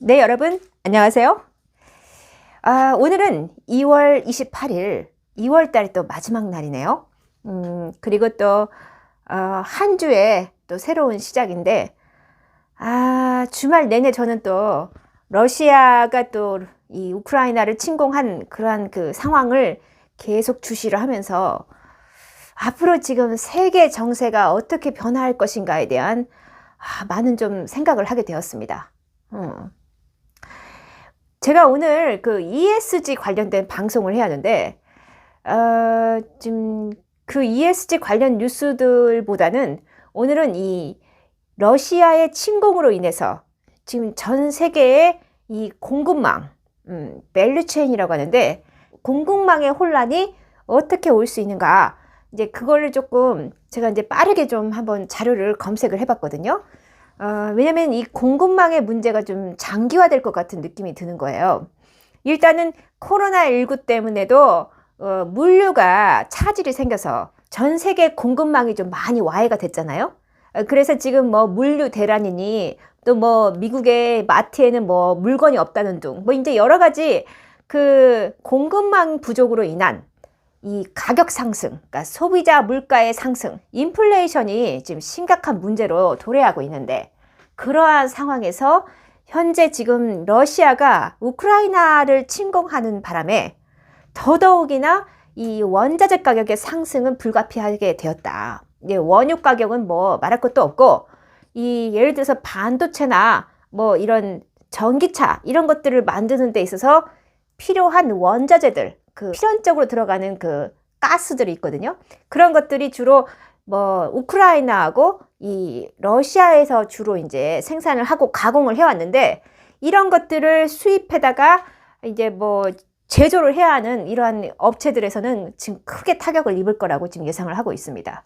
네, 여러분, 안녕하세요. 오늘은 2월 28일, 2월 달이 또 마지막 날이네요. 그리고 또, 한 주에 또 새로운 시작인데, 주말 내내 저는 또 러시아가 또 이 우크라이나를 침공한 그러한 그 상황을 계속 주시를 하면서 앞으로 지금 세계 정세가 어떻게 변화할 것인가에 대한 많은 좀 생각을 하게 되었습니다. 제가 오늘 그 ESG 관련된 방송을 해야 하는데, 지금 그 ESG 관련 뉴스들보다는 오늘은 이 러시아의 침공으로 인해서 지금 전 세계의 이 공급망, 밸류체인이라고 하는데, 공급망의 혼란이 어떻게 올 수 있는가, 이제 그거를 조금 제가 이제 빠르게 좀 한번 자료를 검색을 해봤거든요. 왜냐면 이 공급망의 문제가 좀 장기화될 것 같은 느낌이 드는 거예요. 일단은 코로나19 때문에도 물류가 차질이 생겨서 전 세계 공급망이 좀 많이 와해가 됐잖아요. 그래서 지금 뭐 물류 대란이니 또 뭐 미국의 마트에는 뭐 물건이 없다는 둥, 뭐 이제 여러 가지 그 공급망 부족으로 인한 이 가격 상승, 그러니까 소비자 물가의 상승, 인플레이션이 지금 심각한 문제로 도래하고 있는데, 그러한 상황에서 현재 지금 러시아가 우크라이나를 침공하는 바람에 더더욱이나 이 원자재 가격의 상승은 불가피하게 되었다. 원유 가격은 뭐 말할 것도 없고, 이 예를 들어서 반도체나 뭐 이런 전기차 이런 것들을 만드는 데 있어서 필요한 원자재들, 그 필연적으로 들어가는 그 가스들이 있거든요. 그런 것들이 주로 뭐 우크라이나하고 이 러시아에서 주로 이제 생산을 하고 가공을 해왔는데, 이런 것들을 수입해다가 이제 뭐 제조를 해야 하는 이러한 업체들에서는 지금 크게 타격을 입을 거라고 지금 예상을 하고 있습니다.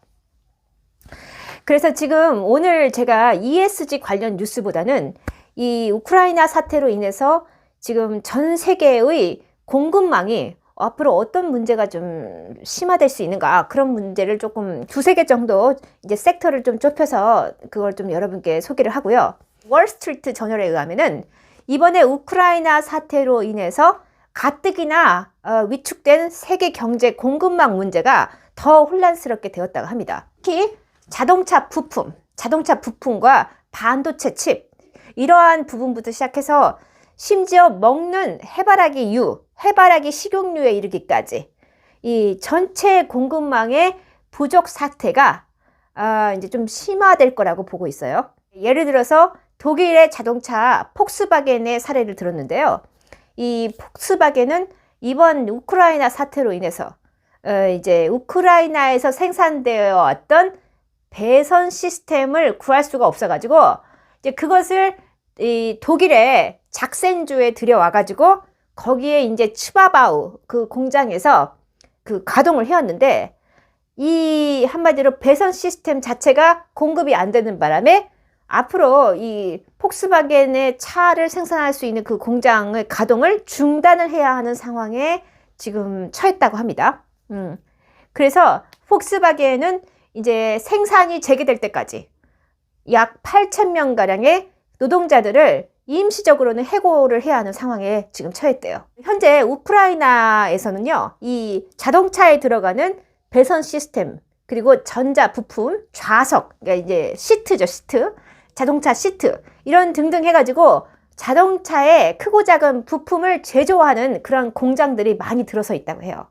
그래서 지금 오늘 제가 ESG 관련 뉴스보다는 이 우크라이나 사태로 인해서 지금 전 세계의 공급망이 앞으로 어떤 문제가 좀 심화될 수 있는가, 그런 문제를 조금 두세 개 정도 이제 섹터를 좀 좁혀서 그걸 좀 여러분께 소개를 하고요. 월스트리트 저널에 의하면은 이번에 우크라이나 사태로 인해서 가뜩이나 위축된 세계 경제 공급망 문제가 더 혼란스럽게 되었다고 합니다. 특히 자동차 부품과 반도체 칩, 이러한 부분부터 시작해서 심지어 먹는 해바라기 식용유에 이르기까지 이 전체 공급망의 부족 사태가 이제 좀 심화될 거라고 보고 있어요. 예를 들어서 독일의 자동차 폭스바겐의 사례를 들었는데요. 이 폭스바겐은 이번 우크라이나 사태로 인해서 이제 우크라이나에서 생산되어 왔던 배선 시스템을 구할 수가 없어가지고 이제 그것을 이 독일의 작센주에 들여와가지고 거기에 이제 츠바바우 그 공장에서 그 가동을 해왔는데, 이 한마디로 배선 시스템 자체가 공급이 안 되는 바람에 앞으로 이 폭스바겐의 차를 생산할 수 있는 그 공장의 가동을 중단을 해야 하는 상황에 지금 처했다고 합니다. 그래서 폭스바겐은 이제 생산이 재개될 때까지 약 8,000명가량의 노동자들을 임시적으로는 해고를 해야 하는 상황에 지금 처했대요. 현재 우크라이나에서는요, 이 자동차에 들어가는 배선 시스템, 그리고 전자 부품, 좌석, 그러니까 이제 시트죠, 시트, 자동차 시트, 이런 등등 해가지고 자동차의 크고 작은 부품을 제조하는 그런 공장들이 많이 들어서 있다고 해요.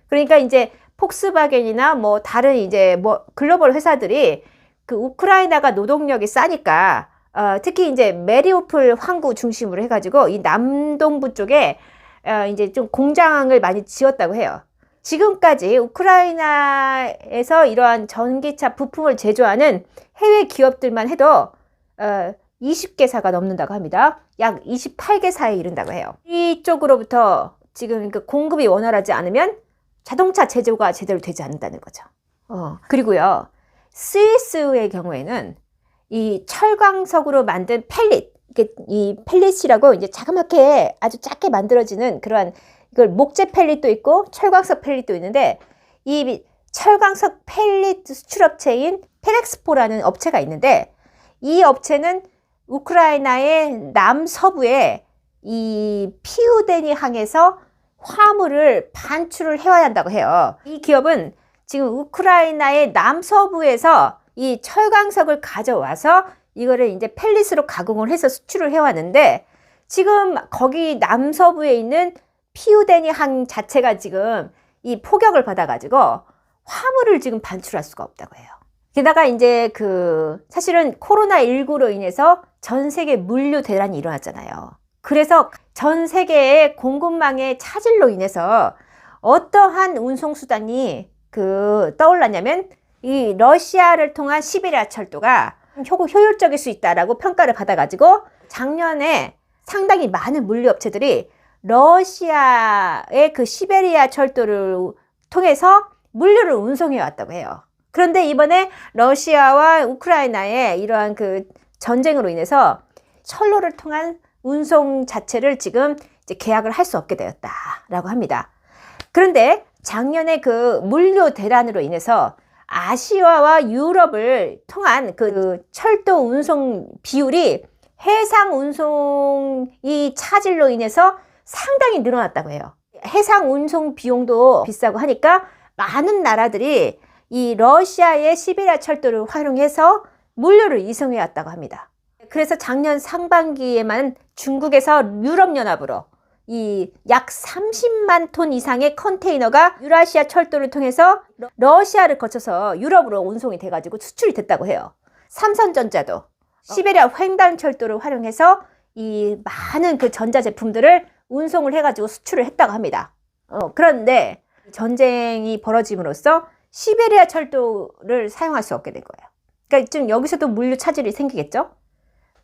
그러니까 이제 폭스바겐이나 뭐 다른 이제 뭐 글로벌 회사들이 그 우크라이나가 노동력이 싸니까 특히 이제 메리우폴 항구 중심으로 해가지고 이 남동부 쪽에 이제 좀 공장을 많이 지었다고 해요. 지금까지 우크라이나에서 이러한 전기차 부품을 제조하는 해외 기업들만 해도 20개사가 넘는다고 합니다. 약 28개사에 이른다고 해요. 이쪽으로부터 지금 그 공급이 원활하지 않으면 자동차 제조가 제대로 되지 않는다는 거죠. 그리고요, 스위스의 경우에는 이 철광석으로 만든 펠릿, 이 펠릿이라고 이제 자그맣게 아주 작게 만들어지는 그러한, 이걸 목재 펠릿도 있고 철광석 펠릿도 있는데, 이 철광석 펠릿 수출업체인 페렉스포라는 업체가 있는데, 이 업체는 우크라이나의 남서부에 이 피우데니 항에서 화물을 반출을 해와야 한다고 해요. 이 기업은 지금 우크라이나의 남서부에서 이 철광석을 가져와서 이거를 이제 펠릿으로 가공을 해서 수출을 해왔는데, 지금 거기 남서부에 있는 피우데니 항 자체가 지금 이 폭격을 받아가지고 화물을 지금 반출할 수가 없다고 해요. 게다가 이제 사실은 코로나19로 인해서 전 세계 물류 대란이 일어났잖아요. 그래서 전 세계의 공급망의 차질로 인해서 어떠한 운송수단이 떠올랐냐면, 이 러시아를 통한 시베리아 철도가 효율적일 수 있다라고 평가를 받아가지고 작년에 상당히 많은 물류업체들이 러시아의 시베리아 철도를 통해서 물류를 운송해 왔다고 해요. 그런데 이번에 러시아와 우크라이나의 이러한 전쟁으로 인해서 철로를 통한 운송 자체를 지금 이제 계약을 할 수 없게 되었다라고 합니다. 그런데 작년에 물류 대란으로 인해서 아시아와 유럽을 통한 철도 운송 비율이 해상 운송이 차질로 인해서 상당히 늘어났다고 해요. 해상 운송 비용도 비싸고 하니까 많은 나라들이 이 러시아의 시베리아 철도를 활용해서 물류를 이송해 왔다고 합니다. 그래서 작년 상반기에만 중국에서 유럽연합으로 이 약 30만 톤 이상의 컨테이너가 유라시아 철도를 통해서 러시아를 거쳐서 유럽으로 운송이 돼가지고 수출이 됐다고 해요. 삼성전자도 시베리아 횡단 철도를 활용해서 이 많은 전자제품들을 운송을 해가지고 수출을 했다고 합니다. 그런데 전쟁이 벌어짐으로써 시베리아 철도를 사용할 수 없게 된 거예요. 그러니까 지금 여기서도 물류 차질이 생기겠죠?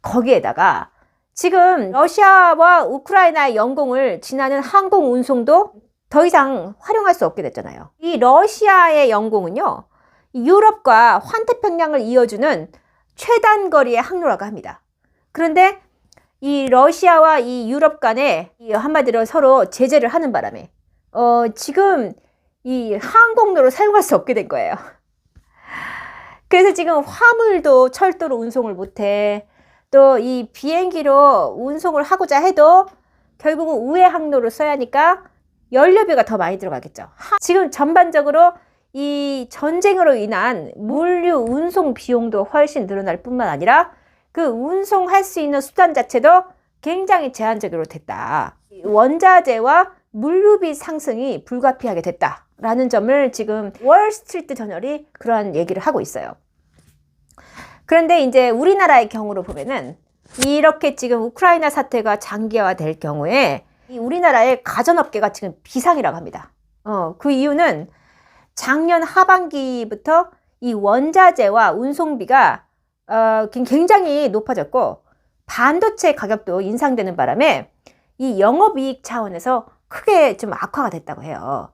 거기에다가 지금 러시아와 우크라이나의 영공을 지나는 항공 운송도 더 이상 활용할 수 없게 됐잖아요. 이 러시아의 영공은요, 유럽과 환태평양을 이어주는 최단 거리의 항로라고 합니다. 그런데 이 러시아와 이 유럽 간에 한마디로 서로 제재를 하는 바람에 지금 이 항공로를 사용할 수 없게 된 거예요. 그래서 지금 화물도 철도로 운송을 못해, 또 이 비행기로 운송을 하고자 해도 결국은 우회 항로를 써야 하니까 연료비가 더 많이 들어가겠죠. 지금 전반적으로 이 전쟁으로 인한 물류 운송 비용도 훨씬 늘어날 뿐만 아니라 운송할 수 있는 수단 자체도 굉장히 제한적으로 됐다. 원자재와 물류비 상승이 불가피하게 됐다라는 점을 지금 월스트리트 저널이 그러한 얘기를 하고 있어요. 그런데 이제 우리나라의 경우로 보면은 이렇게 지금 우크라이나 사태가 장기화될 경우에 이 우리나라의 가전업계가 지금 비상이라고 합니다. 그 이유는 작년 하반기부터 이 원자재와 운송비가 굉장히 높아졌고, 반도체 가격도 인상되는 바람에 이 영업이익 차원에서 크게 좀 악화가 됐다고 해요.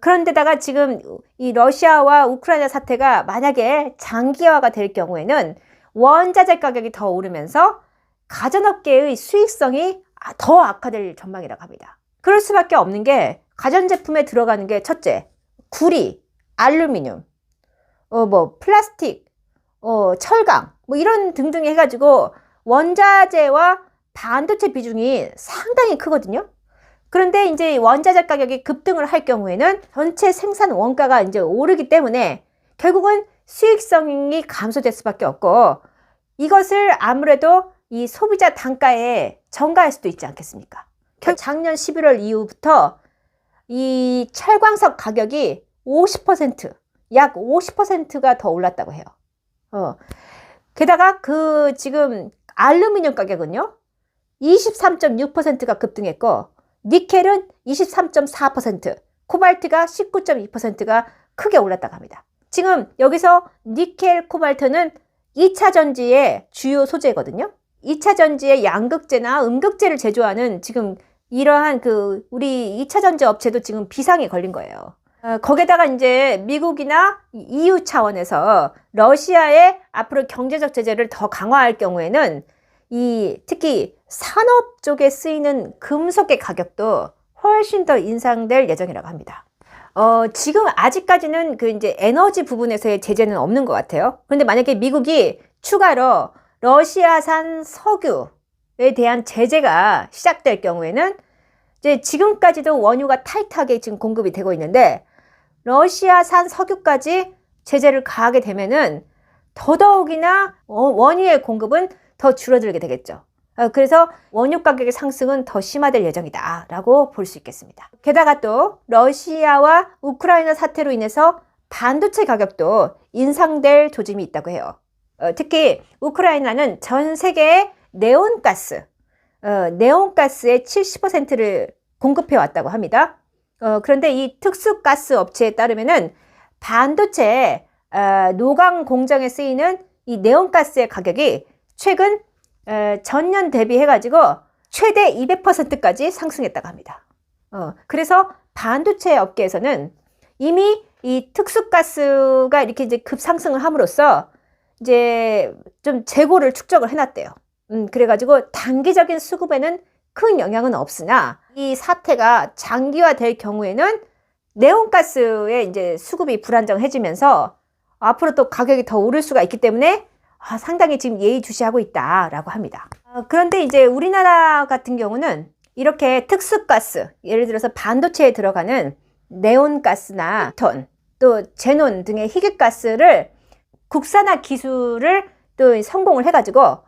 그런데다가 지금 이 러시아와 우크라이나 사태가 만약에 장기화가 될 경우에는 원자재 가격이 더 오르면서 가전업계의 수익성이 더 악화될 전망이라고 합니다. 그럴 수밖에 없는 게, 가전제품에 들어가는 게 첫째, 구리, 알루미늄, 플라스틱, 철강, 이런 등등 해가지고 원자재와 반도체 비중이 상당히 크거든요. 그런데 이제 원자재 가격이 급등을 할 경우에는 전체 생산 원가가 이제 오르기 때문에 결국은 수익성이 감소될 수밖에 없고, 이것을 아무래도 이 소비자 단가에 전가할 수도 있지 않겠습니까? 작년 11월 이후부터 이 철광석 가격이 50%, 약 50%가 더 올랐다고 해요. 게다가 지금 알루미늄 가격은요, 23.6%가 급등했고, 니켈은 23.4%, 코발트가 19.2%가 크게 올랐다고 합니다. 지금 여기서 니켈, 코발트는 2차 전지의 주요 소재거든요. 2차 전지의 양극재나 음극재를 제조하는 지금 이러한 우리 2차 전지 업체도 지금 비상에 걸린 거예요. 거기다가 이제 미국이나 EU 차원에서 러시아의 앞으로 경제적 제재를 더 강화할 경우에는 특히 산업 쪽에 쓰이는 금속의 가격도 훨씬 더 인상될 예정이라고 합니다. 지금 아직까지는 이제 에너지 부분에서의 제재는 없는 것 같아요. 그런데 만약에 미국이 추가로 러시아산 석유에 대한 제재가 시작될 경우에는 이제 지금까지도 원유가 타이트하게 지금 공급이 되고 있는데 러시아산 석유까지 제재를 가하게 되면은 더더욱이나 원유의 공급은 더 줄어들게 되겠죠. 그래서 원유 가격의 상승은 더 심화될 예정이다 라고 볼 수 있겠습니다. 게다가 또 러시아와 우크라이나 사태로 인해서 반도체 가격도 인상될 조짐이 있다고 해요. 특히 우크라이나는 전 세계의 네온가스의 70%를 공급해 왔다고 합니다. 그런데 이 특수가스 업체에 따르면은 반도체 노광 공장에 쓰이는 이 네온가스의 가격이 최근 전년 대비해 가지고 최대 200%까지 상승했다고 합니다. 그래서 반도체 업계에서는 이미 이 특수가스가 이렇게 이제 급상승을 함으로써 이제 좀 재고를 축적을 해놨대요. 그래가지고 단기적인 수급에는 큰 영향은 없으나 이 사태가 장기화될 경우에는 네온가스의 이제 수급이 불안정해지면서 앞으로 또 가격이 더 오를 수가 있기 때문에 상당히 지금 예의주시하고 있다라고 합니다. 그런데 이제 우리나라 같은 경우는 이렇게 특수가스, 예를 들어서 반도체에 들어가는 네온가스나 톤, 또 제논 등의 희귀가스를 국산화 기술을 또 성공을 해가지고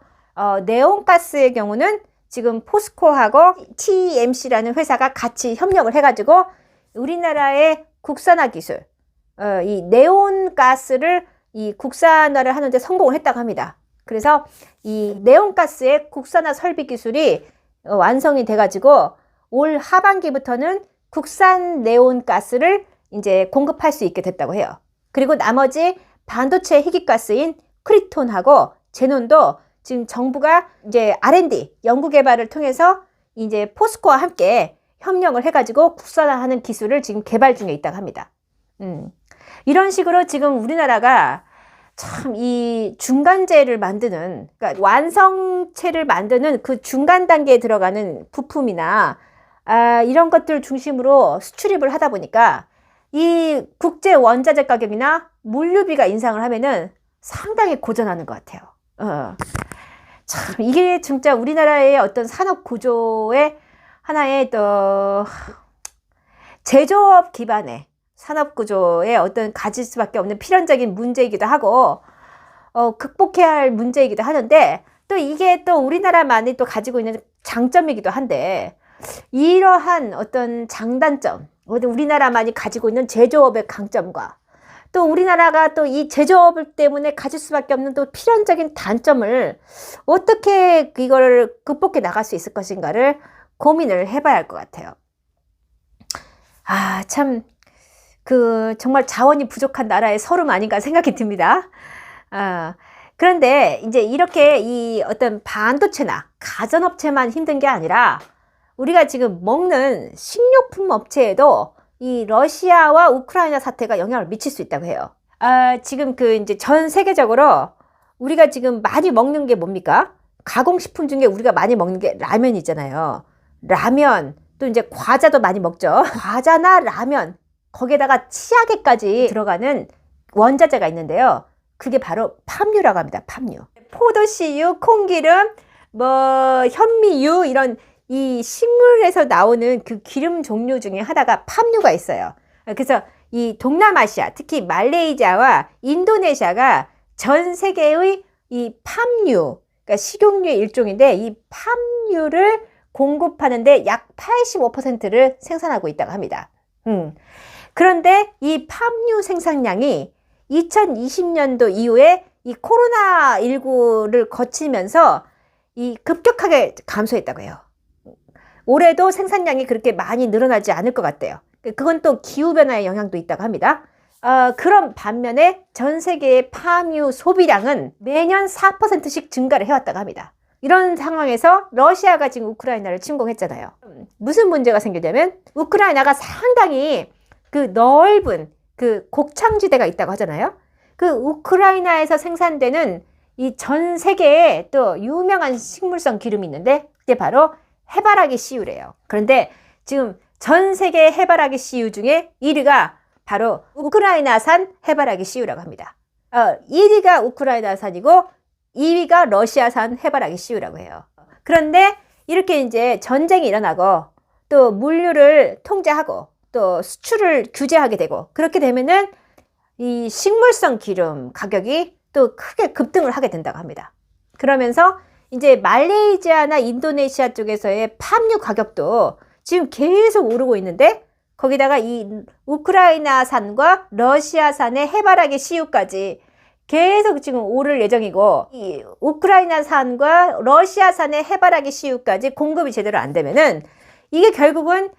네온가스의 경우는 지금 포스코하고 TMC라는 회사가 같이 협력을 해가지고 우리나라의 국산화 기술, 이 네온가스를 이 국산화를 하는데 성공을 했다고 합니다. 그래서 이 네온가스의 국산화 설비 기술이 완성이 돼가지고 올 하반기부터는 국산 네온가스를 이제 공급할 수 있게 됐다고 해요. 그리고 나머지 반도체 희귀가스인 크리톤하고 제논도 지금 정부가 이제 R&D 연구개발을 통해서 이제 포스코와 함께 협력을 해가지고 국산화하는 기술을 지금 개발 중에 있다고 합니다. 이런 식으로 지금 우리나라가 참 이 중간재를 만드는, 그러니까 완성체를 만드는 그 중간 단계에 들어가는 부품이나 이런 것들 중심으로 수출입을 하다 보니까 이 국제 원자재 가격이나 물류비가 인상을 하면은 상당히 고전하는 것 같아요. 참 이게 진짜 우리나라의 어떤 산업 구조의 하나의 또 제조업 기반의 산업 구조의 어떤 가질 수밖에 없는 필연적인 문제이기도 하고 극복해야 할 문제이기도 하는데 또 이게 또 우리나라만이 또 가지고 있는 장점이기도 한데 이러한 어떤 장단점, 우리나라만이 가지고 있는 제조업의 강점과 또 우리나라가 또 이 제조업 때문에 가질 수밖에 없는 또 필연적인 단점을 어떻게 이걸 극복해 나갈 수 있을 것인가를 고민을 해봐야 할 것 같아요. 참 정말 자원이 부족한 나라의 서름 아닌가 생각이 듭니다. 그런데 이제 이렇게 이 어떤 반도체나 가전업체만 힘든 게 아니라 우리가 지금 먹는 식료품 업체에도 이 러시아와 우크라이나 사태가 영향을 미칠 수 있다고 해요. 지금 이제 전 세계적으로 우리가 지금 많이 먹는 게 뭡니까? 가공식품 중에 우리가 많이 먹는 게 라면이잖아요. 라면, 또 이제 과자도 많이 먹죠. 과자나 라면, 거기에다가 치약에까지 들어가는 원자재가 있는데요. 그게 바로 팜유라고 합니다. 팜유. 포도씨유, 콩기름, 현미유 이런 이 식물에서 나오는 그 기름 종류 중에 하나가 팜유가 있어요. 그래서 이 동남아시아, 특히 말레이시아와 인도네시아가 전 세계의 이 팜유, 그러니까 식용유의 일종인데 이 팜유를 공급하는데 약 85%를 생산하고 있다고 합니다. 그런데 이 팜유 생산량이 2020년도 이후에 이 코로나19를 거치면서 이 급격하게 감소했다고 해요. 올해도 생산량이 그렇게 많이 늘어나지 않을 것 같대요. 그건 또 기후변화의 영향도 있다고 합니다. 그런 반면에 전 세계의 팜유 소비량은 매년 4%씩 증가를 해왔다고 합니다. 이런 상황에서 러시아가 지금 우크라이나를 침공했잖아요. 무슨 문제가 생기냐면 우크라이나가 상당히 그 넓은 그 곡창지대가 있다고 하잖아요. 그 우크라이나에서 생산되는 이 전 세계에 또 유명한 식물성 기름이 있는데 그게 바로 해바라기 씨유래요. 그런데 지금 전 세계 해바라기 씨유 중에 1위가 바로 우크라이나산 해바라기 씨유라고 합니다. 1위가 우크라이나산이고 2위가 러시아산 해바라기 씨유라고 해요. 그런데 이렇게 이제 전쟁이 일어나고 또 물류를 통제하고 또 수출을 규제하게 되고 그렇게 되면은 이 식물성 기름 가격이 또 크게 급등을 하게 된다고 합니다. 그러면서 이제 말레이시아나 인도네시아 쪽에서의 팜유 가격도 지금 계속 오르고 있는데 거기다가 이 우크라이나산과 러시아산의 해바라기 씨유까지 계속 지금 오를 예정이고 이 우크라이나산과 러시아산의 해바라기 씨유까지 공급이 제대로 안 되면은 이게 결국은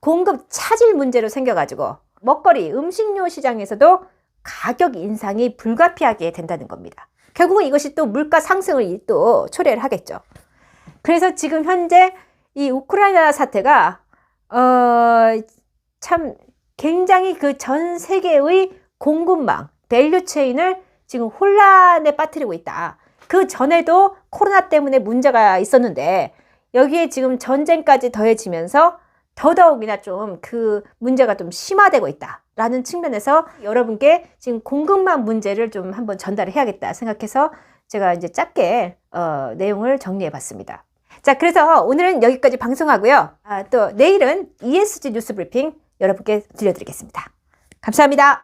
공급 차질 문제로 생겨가지고 먹거리 음식료 시장에서도 가격 인상이 불가피하게 된다는 겁니다. 결국은 이것이 또 물가 상승을 또 초래를 하겠죠. 그래서 지금 현재 이 우크라이나 사태가 참 굉장히 그 전 세계의 공급망, 밸류체인을 지금 혼란에 빠뜨리고 있다. 그 전에도 코로나 때문에 문제가 있었는데 여기에 지금 전쟁까지 더해지면서 더더욱이나 좀 그 문제가 좀 심화되고 있다라는 측면에서 여러분께 지금 공급망 문제를 좀 한번 전달을 해야겠다 생각해서 제가 이제 짧게 내용을 정리해 봤습니다. 자, 그래서 오늘은 여기까지 방송하고요. 또 내일은 ESG 뉴스 브리핑 여러분께 들려드리겠습니다. 감사합니다.